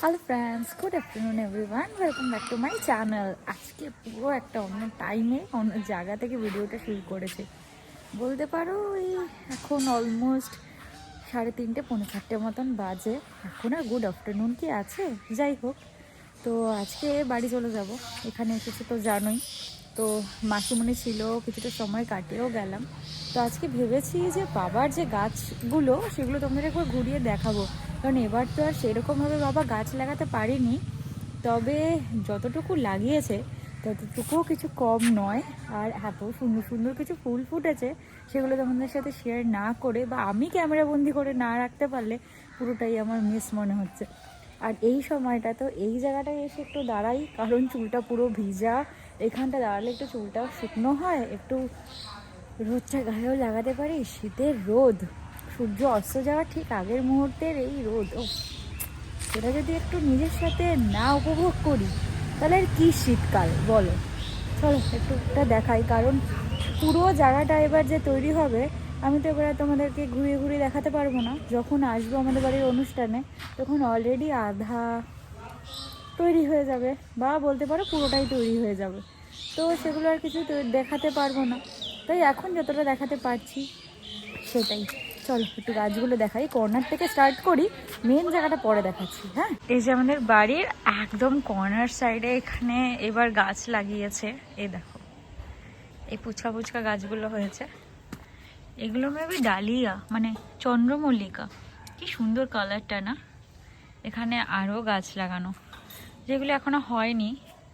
Hello friends, good afternoon everyone, welcome back to my channel. আজকে পুরো একটা অন্য টাইমে অন্য জায়গা থেকে ভিডিওটা শুরু করেছি বলতে পারো। এখন অলমোস্ট 3:30 4:30 মতন বাজে। এখন আর গুড আফটারনুন কি আছে, যাই হোক। তো আজকে বাড়ি চলে যাব, এখানে এসেছি তো জানোই। তো মাসিমণি ছিল, কিছুটা সময় কাটিয়েও গেলাম। তো আজকে ভেবেছি যে বাবার যে গাছগুলো সেগুলো তোমাদের একবার ঘুরিয়ে দেখাবো, কারণ এবার তো আর সেরকমভাবে বাবা গাছ লাগাতে পারিনি। তবে যতটুকু লাগিয়েছে ততটুকুও কিছু কম নয়। আর এত সুন্দর সুন্দর কিছু ফুল ফুটেছে, সেগুলো তোমাদের সাথে শেয়ার না করে বা আমি ক্যামেরাবন্দি করে না রাখতে পারলে পুরোটাই আমার মিস মনে হচ্ছে। আর এই সময়টা তো এই জায়গাটায় এসে একটু দাঁড়াই, কারণ চুলটা পুরো ভিজা। এখানটা দাঁড়ালে একটু চুলটা শুকনো হয়, একটু রোদটা গায়েও লাগাতে পারি। শীতের রোদ, সূর্য অস্ত যাওয়ার ঠিক আগের মুহূর্তের এই রোদ, ও সেটা যদি একটু নিজের সাথে না উপভোগ করি তাহলে আর কি শীতকাল বলো। চলো একটুটা দেখাই, কারণ পুরো জায়গাটা এবার যে তৈরি হবে আমি তো এবার তোমাদেরকে ঘুরিয়ে ঘুরিয়ে দেখাতে পারবো না। যখন আসবো আমাদের বাড়ির অনুষ্ঠানে তখন অলরেডি আধা তৈরি হয়ে যাবে, বা বলতে পারো পুরোটাই তৈরি হয়ে যাবে। তো সেগুলো আর কিছু দেখাতে পারবো না, তাই এখন যতটা দেখাতে পারছি সেটাই। চলো একটু গাছগুলো দেখাই, কর্নার থেকে স্টার্ট করি, মেন জায়গাটা পরে দেখাচ্ছি। হ্যাঁ, এই যে আমাদের বাড়ির একদম কর্নার সাইডে এখানে এবার গাছ লাগিয়েছে। এই দেখো, এই পুচকা পুচকা গাছগুলো হয়েছে, এগুলো মেবি ডালিয়া মানে চন্দ্রমল্লিকা। কি সুন্দর কালারটা না। এখানে আরও গাছ লাগানো যেগুলো এখনো হয়নি,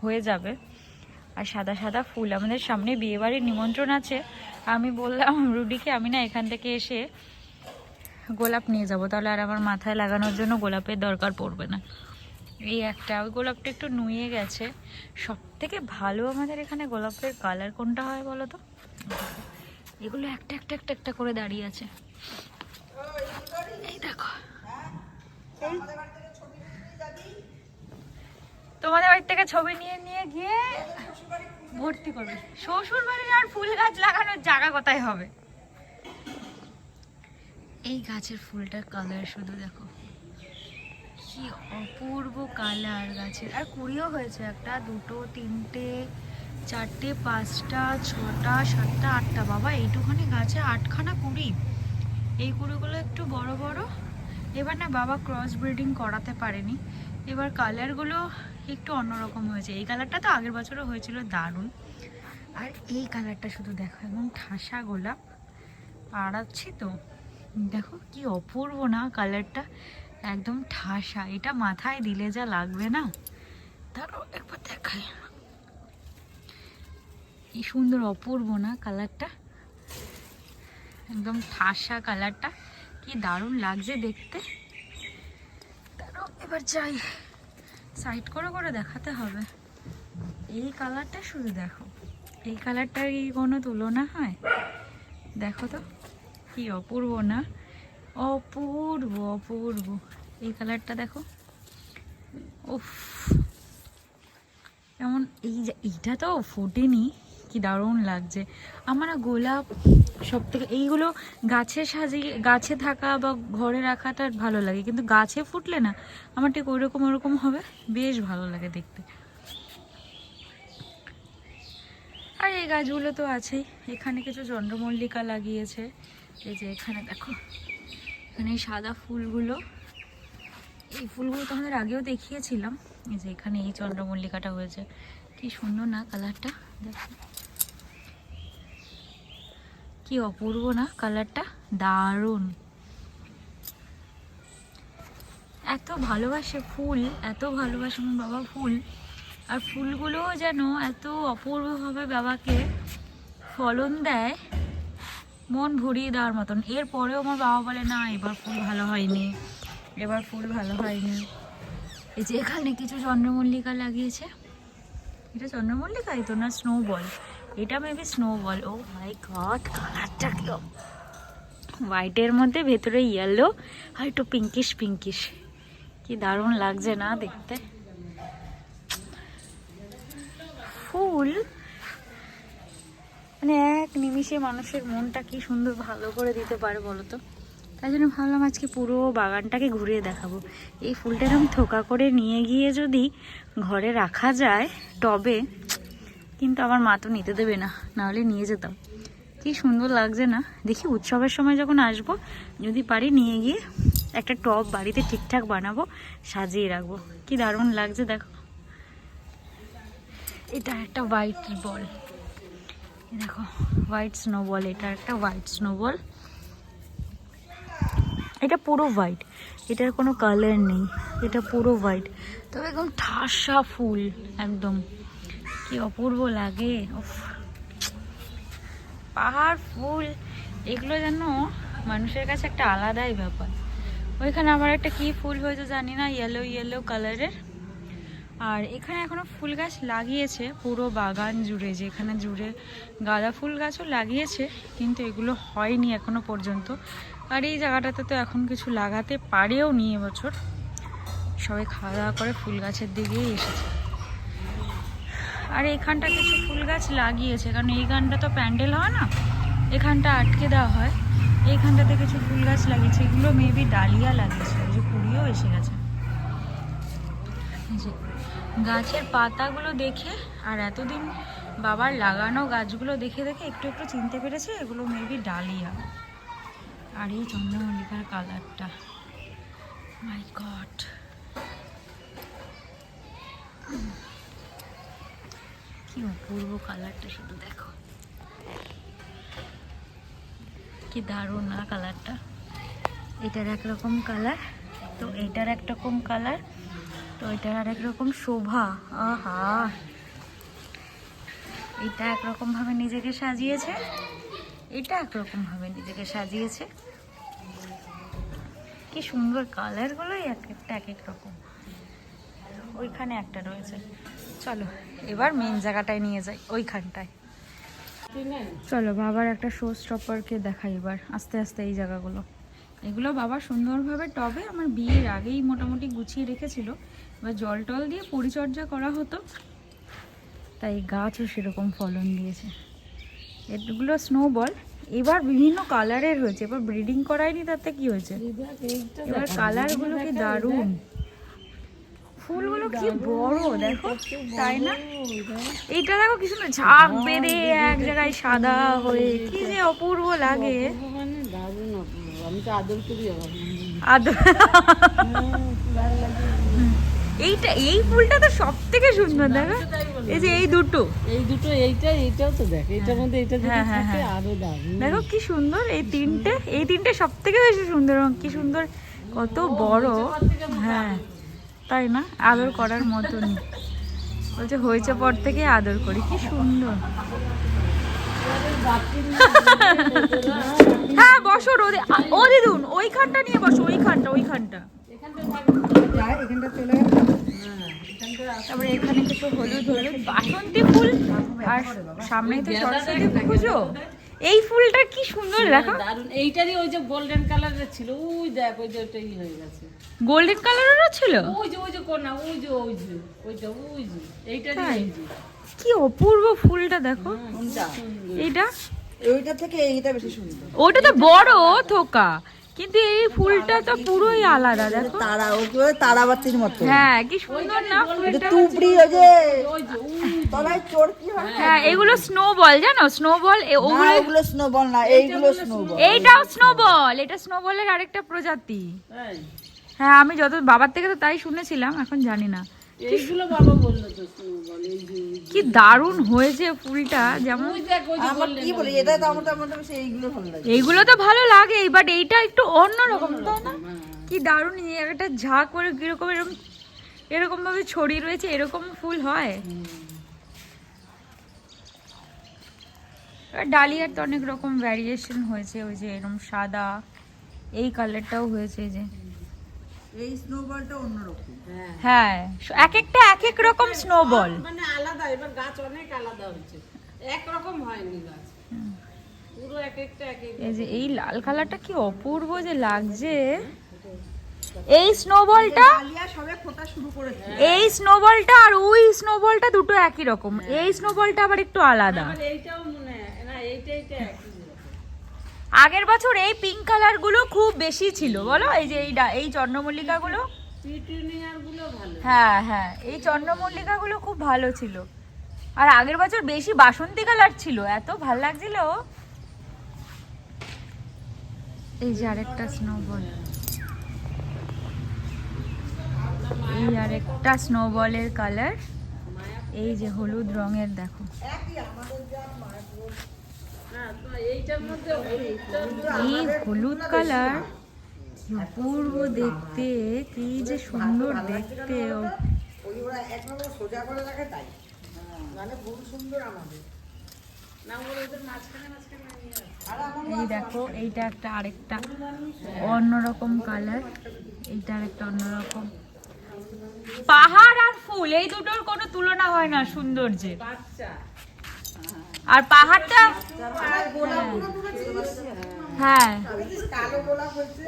হয়ে যাবে। আর সাদা সাদা ফুল, আমাদের সামনে বিয়েবাড়ির নিমন্ত্রণ আছে। আমি বললাম রুডিকে আমি না এখান থেকে এসে গোলাপ নিয়ে যাব, তাহলে আর আমার মাথায় লাগানোর জন্য গোলাপের দরকার পড়বে না। এই একটা, ওই গোলাপটা একটু নুয়ে গেছে। সব থেকে ভালো আমাদের এখানে গোলাপের কালার কোনটা হয় বলো তো? এগুলো একটা একটা একটা একটা করে দাঁড়িয়ে আছে, এই দেখো। তোমাদের বাড়ি থেকে ছবি নিয়ে নিয়ে গিয়ে ভর্তি করবে। শ্বশুর বাড়ির আর ফুল গাছ লাগানোর জায়গা কোথায় হবে? এই গাছের ফুলটার কালার শুধু দেখো, কি অপূর্ব কালার গাছের। আর কুড়িও হয়েছে, একটা দুটো তিনটে চারটে পাঁচটা ছটা সাতটা আটটা, বাবা এইটুখানি গাছে 8খানা কুড়ি। এই কুড়িগুলো একটু বড় বড়। এবার না বাবা ক্রস ব্রিডিং করাতে পারেনি, এবার কালারগুলো একটু অন্যরকম হয়েছে। এই কালারটা তো আগের বছরও হয়েছিল, দারুণ। আর এই কালারটা শুধু দেখো, একদম ঠাসা গোলাপ। আড়াচ্ছি তো, দেখো কি অপূর্ব না কালারটা, একদম ঠাসা। এটা মাথায় দিলে যা লাগবে না, ধরো একবার দেখাই। কি সুন্দর অপূর্ব না কালারটা, একদম ঠাসা কালারটা, কি দারুণ লাগছে দেখতে। ধরো এবার যাই, সাইড করে করে দেখাতে হবে। এই কালারটা শুধু দেখো, এই কালারটার কি কোনো তুলনা হয়? দেখো তো কি অপূর্ব না, অপূর্ব অপূর্ব। এই কালারটা দেখো, উফ এমন। এই যে এইটা তো ফোটেনি, কি দারুণ লাগছে আমার। গোলাপ সব থেকে, এইগুলো গাছে সাজিয়ে গাছে থাকা বা ঘরে রাখাটা ভালো লাগে, কিন্তু গাছে ফুটলে না আমার ঠিক ওইরকম ওরকম হবে, বেশ ভালো লাগে দেখতে। আর এই গাছগুলো তো আছেই, এখানে কিছু চন্দ্রমল্লিকা লাগিয়েছে। এই যে এখানে দেখো, এখানে এই সাদা ফুলগুলো, এই ফুলগুলো তো আমাদের আগেও দেখিয়েছিলাম। এই যে এখানে এই চন্দ্রমল্লিকাটা হয়েছে, কি সুন্দর না কালারটা, দেখো কি অপূর্ব না কালারটা, দারুণ। এত ভালোবাসে ফুল, এত ভালোবাসে আমার বাবা ফুল। আর ফুলগুলোও যেন এত অপূর্বভাবে বাবাকে ফলন দেয়, মন ভরিয়ে দেওয়ার মতন। এরপরেও আমার বাবা বলে না এবার ফুল ভালো হয়নি, এবার ফুল ভালো হয়নি। এই যে এখানে কিছু চন্দ্রমল্লিকা লাগিয়েছে, এটা চন্দ্রমল্লিকাই তো না স্নোবল, এটা মেবি স্নোবল। ও মাই গড, কালারটা একদম হোয়াইটের মধ্যে ভেতরে ইয়েলো আর একটু পিঙ্কিশ পিঙ্কিশ, কি দারুণ লাগছে না দেখতে। ফুল মানে এক নিমিষে মানুষের মনটা কি সুন্দর ভালো করে দিতে পারে বলো তো। তাই জন্য ভাবলাম আজকে পুরো বাগানটাকে ঘুরিয়ে দেখাবো। এই ফুলটা এরকম থোকা করে নিয়ে গিয়ে যদি ঘরে রাখা যায় টবে, কিন্তু আমার মা তো নিতে দেবে না, নাহলে নিয়ে যেতাম। কি সুন্দর লাগছে না? দেখি উৎসবের সময় যখন আসবো যদি পারি নিয়ে গিয়ে একটা টব বাড়িতে ঠিকঠাক বানাবো, সাজিয়ে রাখবো। কি দারুণ লাগছে দেখো। এটা একটা হোয়াইট বল, দেখো হোয়াইট স্নো বল, এটা একটা হোয়াইট স্নো বল। এটা পুরো হোয়াইট, এটার কোনো কালার নেই, এটা পুরো হোয়াইট, তবে একদম ঠাসা ফুল একদম, কি অপূর্ব লাগে। উফ, পাহাড় ফুল এগুলো যেন মানুষের কাছে একটা আলাদাই ব্যাপার। ওইখানে আবার একটা কি ফুল হয়েছে জানি না, ইয়েলো ইয়েলো কালারের। আর এখানে এখনো ফুল গাছ লাগিয়েছে পুরো বাগান জুড়ে, যেখানে জুড়ে গাঁদা ফুল গাছও লাগিয়েছে, কিন্তু এগুলো হয়নি এখনো পর্যন্ত। আর এই জায়গাটাতে তো এখন কিছু লাগাতে পারেও নি এবছর, সবাই খাওয়া দাওয়া করে ফুল গাছের দিকেই এসেছে। আর এইখানটা কিছু ফুল গাছ লাগিয়েছে, কারণ এইখানটা তো প্যান্ডেল হয় না, এখানটা আটকে দেওয়া হয়। এইখানটাতে কিছু ফুল গাছ লাগিয়েছে, এগুলো মেবি ডালিয়া লাগিয়েছে, ওই যে কুড়িও এসে গেছে। যে গাছের পাতাগুলো দেখে আর এতদিন বাবার লাগানো গাছগুলো দেখে দেখে একটু একটু চিনতে পেরেছে এগুলো মেবি ডালিয়া। আর এই চন্দ্রমল্লিকার কালারটা, মাই গড, কি অপূর্ব কালারটা, শুধু দেখো কি দারুণ না কালারটা। এটার একরকম কালার, তো এটার একরকম কালার, তো এটার আর একরকম শোভা। আহা, এটা একরকম ভাবে নিজেকে সাজিয়েছে, এটা একরকম ভাবে নিজেকে সাজিয়েছে। কি সুন্দর কালার গুলো, এক একটা এক এক রকম। ওইখানে একটা রয়েছে, চলো এবার মেন জায়গাটায় নিয়ে যাই, ওইখানটায় চলো। বাবার একটা শো স্টপারকে দেখাই এবার আস্তে আস্তে। এই জায়গাগুলো এগুলো বাবা সুন্দরভাবে টবে আমার বিয়ের আগেই মোটামুটি গুছিয়ে রেখেছিল, এবার জল টল দিয়ে পরিচর্যা করা হতো, তাই গাছও সেরকম ফলন দিয়েছে। এগুলো স্নোবল, এবার বিভিন্ন কালারের হয়েছে, এবার ব্রিডিং করায়নি, তাতে কি হয়েছে, এবার কালারগুলো কি দারুণ, ফুলগুলো কি বড় দেখো, তাই না? এইটা দেখো কি সুন্দর ঝাঁক বেঁধে এক জায়গায় সাদা হয়ে, কি যে অপূর্ব লাগে। আদর, এইটা এই ফুলটা তো সব থেকে সুন্দর দেখো, এই যে এই দুটো এইটাও তো দেখ, এইটার মধ্যে এইটা যদি থাকে আরো দারুণ। দেখো কি সুন্দর, এই তিনটে সব থেকে বেশি সুন্দর, কি সুন্দর, কত বড়। হ্যাঁ তাই না, আদর করার মতনই। বলছে হয়েছে পর থেকে আদর করি, কি সুন্দর। হ্যাঁ বসো রোদে, ও দিদুন ওইখানটা নিয়ে বসো, ওইখানটা তারপরে এখানে কিছু হলুদ হলুদ বাসন্তী ফুল, আর সামনেই তো সরস্বতী পুজো। এই ফুলটা কি সুন্দর দেখো, দারুণ। এইটারই ওই যে গোল্ডেন কালারের ছিল, ওই দেখ ওই যে ওটাই হয়ে গেছে, গোল্ডেন কালারেরও ছিল, ওই যে কোনা, ওইটা এইটারই এই যে কি অপূর্ব ফুলটা দেখো। এইটা ওইটা থেকে এইটা বেশি সুন্দর, ওটা তো বড় থোকা, কিন্তু এই ফুলটা তো পুরোই আলাদা দেখো, তারা ওগুলো তারাবাতির মতো। হ্যাঁ কি সুন্দর না ফুলটা। তুবড়ি ওই যে তলায় চোর কি হয়, হ্যাঁ এগুলো স্নোবল, জানো স্নোবল, ওগুলো ওগুলো স্নোবল না, এইগুলো স্নোবল। এইটাও স্নোবল, এটা স্নোবলের আরেকটা প্রজাতি। হ্যাঁ আমি যত বাবার থেকে তো তাই শুনেছিলাম, এখন জানি না। এইগুলো বাবা বললো তো স্নোবল, এই যে কি দারুণ হয়েছে ফুলটা, যেমন ওই দেখ ওই যে আমার কি বলি, এটা তো আমার বেশি এইগুলো ভালো লাগে। এইগুলো তো ভালো লাগে, বাট এইটা একটু অন্যরকম তাই না, কি দারুণ। একটা ঝাঁক করে কিরকম এরকম ভাবে ছড়িয়ে রয়েছে, এরকম ফুল হয়। ডালিয়ার তো অনেক রকম ভ্যারিয়েশন হয়েছে, ওই যে এরকম সাদা, এই কালারটাও হয়েছে, এই যে এই স্নোবলটা অন্যরকম। হ্যাঁ এক একটা এক এক রকম স্নোবল, মানে আলাদা, এবার গাছ অনেক আলাদা হচ্ছে, একরকম হয়নি গাছ, পুরো এক একটা এক এক। এই যে এই লাল কালারটা কি অপূর্ব যে লাগছে। এই স্নোবলটা, ডালিয়া সবে ফোটা শুরু করেছে। এই স্নোবলটা আর ওই স্নোবলটা দুটো একই রকম, এই স্নোবলটা আবার একটু আলাদা। আর এইটাও মনে হয় না, এইটা একই রকম। আগের বছর এই পিঙ্ক কালার গুলো খুব বেশি ছিল বলো, এই যে এই চন্দ্রমল্লিকা গুলো। পিটুনিয়ার গুলো ভালো। হ্যাঁ হ্যাঁ, এই চন্দ্রমল্লিকা গুলো খুব ভালো ছিল। আর আগের বছর বেশি বাসন্তী কালার ছিল, এত ভাল লাগছিল। এই যে আরেকটা স্নোবল, এই আরেকটা স্নোবলের কালার, এই যে হলুদ রঙের দেখো। এই হলুদ কালার কি অপূর্ব দেখতে, কি যে সুন্দর দেখতে। ওই ওরা একরকম সোজা করে রাখে তাই মানে খুব সুন্দর আমাদের। এই দেখো, এইটা একটা আরেকটা অন্যরকম কালার, এইটা আরেকটা অন্যরকম। পাহাড় আর ফুল এই দুটোর কোনো তুলনা হয় না সৌন্দর্যে। আর পাহাড়টা হ্যাঁ কালো গোলাপ হয়েছে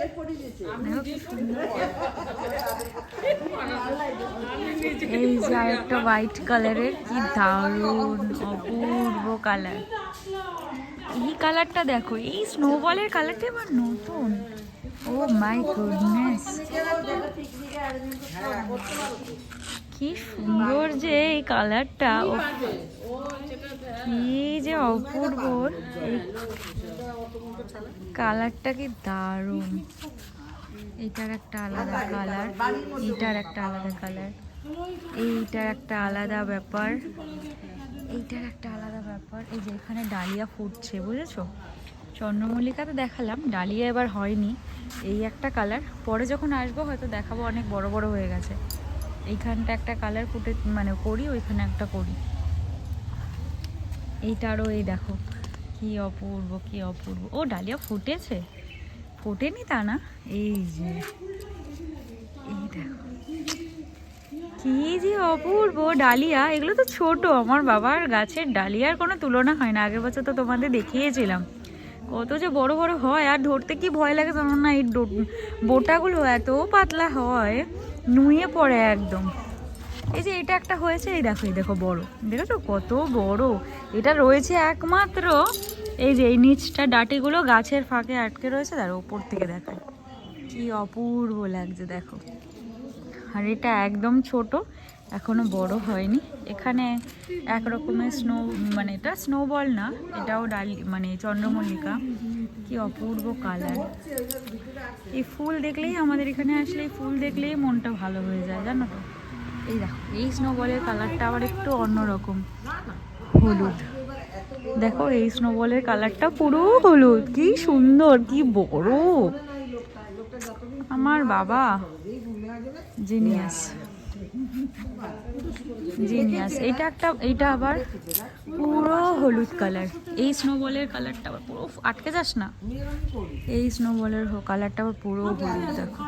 এই যে একটা হোয়াইট কালারের, কি দারুণ অপূর্ব কালার। এই কালারটা দেখো, এই স্নোবলের কালারটা আমার নতুন। ও মাই গুডনেস, কি সুন্দর যে এই কালারটা, কি যে অপূর্ব এই কালারটা, কি দারুণ। এইটার একটা আলাদা কালার, এইটার একটা আলাদা কালার, এইটার একটা আলাদা ব্যাপার, এইটার একটা আলাদা ব্যাপার। এই যে এখানে ডালিয়া ফুটছে বুঝেছো, চন্দ্রমল্লিকা তো দেখালাম, ডালিয়া এবার হয়নি। এই একটা কালার, পরে যখন আসবো হয়তো দেখাবো, অনেক বড় বড় হয়ে গেছে। এইখানটা একটা কালার ফুটে মানে করি, ওইখানে একটা করি। এইটারও এই দেখো কি অপূর্ব, কি অপূর্ব। ও ডালিয়া ফুটেছে, ফোটেনি তা না, এই যে এই দেখো কি যে অপূর্ব ডালিয়া। এগুলো তো ছোট, আমার বাবার গাছের ডালিয়ার কোনো তুলনা হয় না। আগের বছর তো তোমাদের দেখিয়েছিলাম কত যে বড় বড় হয়, আর ধরতে কি ভয় লাগে জানো না, এই বোটাগুলো এত পাতলা হয়, নুয়ে পড়ে একদম। এই যে এটা একটা হয়েছে, এই দেখো, এই দেখো বড়, দেখেছো কত বড়। এটা রয়েছে একমাত্র এই যে এই নিচটা ডাটিগুলো গাছের ফাঁকে আটকে রয়েছে, তার ওপর থেকে দেখায় কি অপূর্ব লাগছে দেখো। আর এটা একদম ছোট, এখনো বড় হয়নি। এখানে এক রকমের স্নো, মানে এটা স্নোবল না, এটাও ডালি মানে চন্দ্রমল্লিকা, কি অপূর্ব কালার। এই ফুল দেখলেই, আমাদের এখানে আসলে এই ফুল দেখলেই মনটা ভালো হয়ে যায় জানো তো। এই দেখো, এই স্নোবলের কালারটা আবার একটু অন্যরকম, হলুদ। দেখো এই স্নোবলের কালারটা পুরো হলুদ, কি সুন্দর, কি বড়। আমার বাবা জিনিয়াস, জিনিয়াস। এইটা একটা, এইটা আবার পুরো হলুদ কালার। এই স্নোবলের কালারটা আবার পুরো, আটকে যাস না, এই স্নোবলের কালারটা আবার পুরো হলুদ। দেখো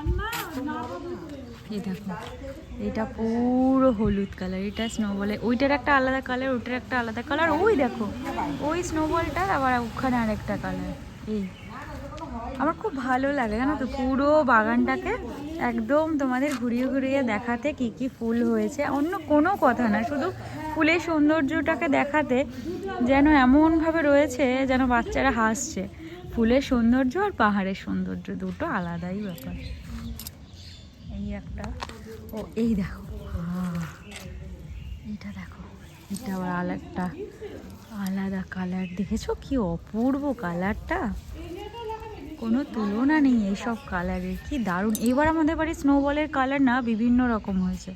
এই দেখো, এটা পুরো হলুদ কালার। এটা স্নোবলে, ওইটার একটা আলাদা কালার, ওইটার একটা আলাদা কালার। ওই দেখো ওই স্নোবলটার আবার ওখানে আরেকটা কালার। এই আমার খুব ভালো লাগে জানো তো, পুরো বাগানটাকে একদম তোমাদের ঘুরিয়ে ঘুরিয়ে দেখাতে কি কি ফুল হয়েছে। অন্য কোনো কথা না, শুধু ফুলের সৌন্দর্যটাকে দেখাতে, যেন এমনভাবে রয়েছে যেন বাচ্চারা হাসছে। ফুলের সৌন্দর্য আর পাহাড়ের সৌন্দর্য দুটো আলাদাই ব্যাপার। এই একটা, ও এই দেখো, এইটা দেখো, এটা আবার আলাদা আলাদা কালার। দেখেছো কি অপূর্ব কালারটা, কোনো তুলনা নেই এইসব কালারের, কি দারুণ। এবার আমাদের বাড়ির স্নোবলের কালার না বিভিন্ন রকম হয়েছে,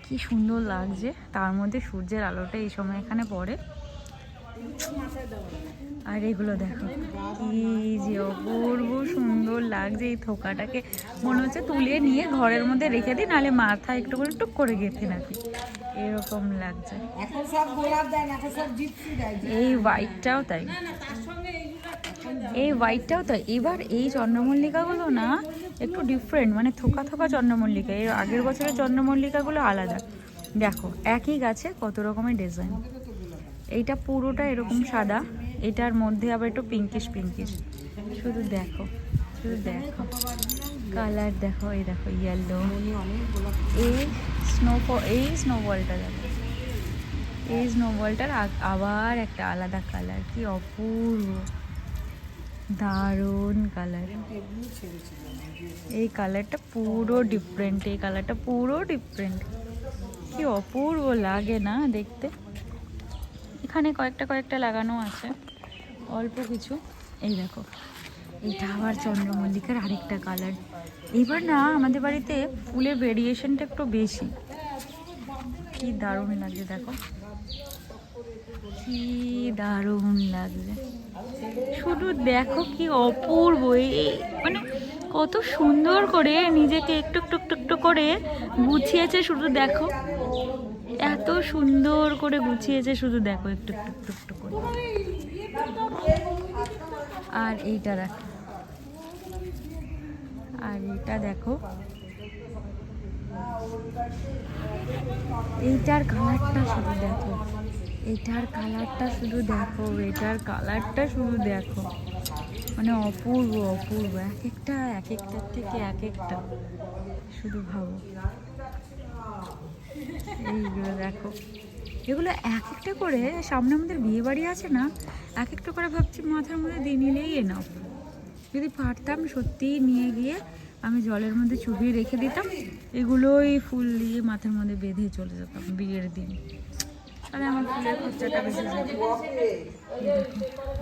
কি সুন্দর লাগছে। তার মধ্যে সূর্যের আলোটা এই সময় এখানে পড়ে। আর এগুলো দেখো কি যে অপূর্ব সুন্দর লাগছে। এই থোকাটাকে মনে হচ্ছে তুলে নিয়ে ঘরের মধ্যে রেখে দিই, নাহলে মাথা একটু করে টুক করে গেঁথে রাখি, এরকম লাগছে। এই হোয়াইটটাও তাই, এই হোয়াইটটাও তাই। এবার এই চন্দ্রমল্লিকাগুলো না একটু ডিফারেন্ট, মানে থোকা থোকা চন্দ্রমল্লিকা। এর আগের বছরের চন্দ্রমল্লিকাগুলো আলাদা। দেখো একই গাছে কত রকমের ডিজাইন। এইটা পুরোটা এরকম সাদা, এটার মধ্যে আবার একটু পিঙ্কিশ পিঙ্কিশ। শুধু দেখো, শুধু দেখো কালার দেখো। এই দেখো ইয়েলো, এই এই স্নোবলটা দেখো, এই স্নোবলটার আবার একটা আলাদা কালার, কি অপূর্ব। দারুণ কালার। এমনি ছেড়েছিল এই কালারটা পুরো ডিফারেন্ট, এই কালারটা পুরো ডিফারেন্ট। কি অপূর্ব লাগে না দেখতে। এখানে কয়েকটা লাগানো আছে, অল্প কিছু। এই দেখো, এইটা আবার চন্দ্রমল্লিকার আরেকটা কালার। এবার না আমাদের বাড়িতে ফুলের ভেরিয়েশনটা একটু বেশি। কি দারুণ লাগছে দেখো, কি দারুণ লাগছে। শুধু দেখো কি অপূর্ব, মানে কত সুন্দর করে নিজেকে একটু একটু একটু একটু করে গুছিয়েছে। শুধু দেখো, এত সুন্দর করে গুছিয়েছে, শুধু দেখো একটু একটু একটু একটু করে। আর এইটা দেখো, আর এটা দেখো, এইটার কালারটা শুধু দেখো, এইটার কালারটা শুধু দেখো, এটার কালারটা শুধু দেখো, মানে অপূর্ব অপূর্ব। এক একটার থেকে এক একটা, শুধু ভাবো। এইগুলো দেখো, এগুলো এক একটা করে, সামনে আমাদের বিয়ে বাড়ি আছে না, এক একটা করে ভাবছি মাথার মধ্যে দিয়ে নিলেই এনাফ। যদি পারতাম সত্যিই নিয়ে গিয়ে আমি জলের মধ্যে চুবিয়ে রেখে দিতাম, এগুলোই ফুল দিয়ে মাথার মধ্যে বেঁধে চলে যেতাম বিয়ের দিন। তাহলে আমার ফুলের খরচাটা বেশি যেত।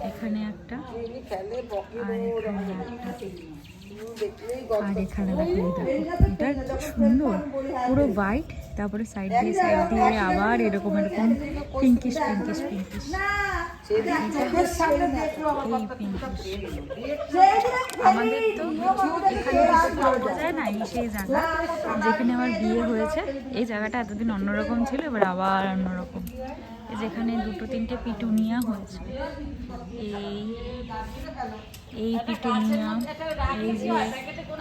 এখানে একটা, আর এখানে একটা, আর এখানে দেখো, এটা কি সুন্দর, পুরো হোয়াইট, তারপরে সাইড দিয়ে আবার এরকম এরকম পিঙ্কিশ পিঙ্কিশ পিঙ্কিশ। আমাদের তো এখানে পাওয়া যায় না, এই সেই জায়গা যেখানে আমার বিয়ে হয়েছে। এই জায়গাটা এতদিন অন্যরকম ছিল, এবার আবার অন্যরকম। যেখানে দুটো তিনটে পিটুনিয়া হয়েছে, এই পিটুনিয়া, এই যে,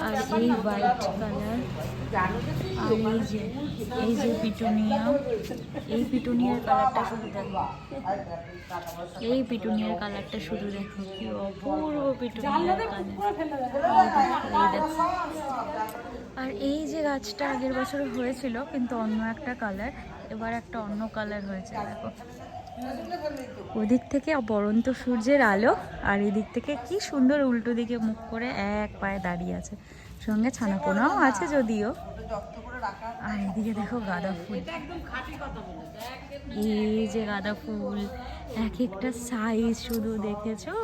আর এই হোয়াইট কালার, আর এই যে পিটুনিয়া, এই পিটুনিয়ার কালারটা শুধু দেখো, এই পিটুনিয়ার কালারটা শুধু দেখো, কি অপূর্ব পিটুনিয়ার কালার। আর এই যে গাছটা আগের বছর হয়েছিল কিন্তু অন্য একটা কালার, এবার একটা অন্য কালার হয়েছে দেখো। ওদিক থেকে পড়ন্ত সূর্যের আলো, আর এদিক থেকে কি সুন্দর উল্টো দিকে মুখ করে এক পায়ে দাঁড়িয়ে আছে, সঙ্গে ছানাপোনাও আছে যদিও। আর এদিকে দেখো গাঁদা ফুল, এই যে গাঁদা ফুল, এক একটা সাইজ শুধু দেখেছো,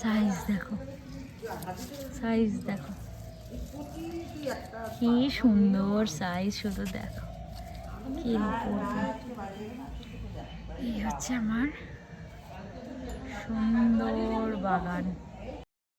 সাইজ দেখো, সাইজ দেখো, কি সুন্দর সাইজ শুধু দেখো, কি এই হচ্ছে আমার সুন্দর বাগান।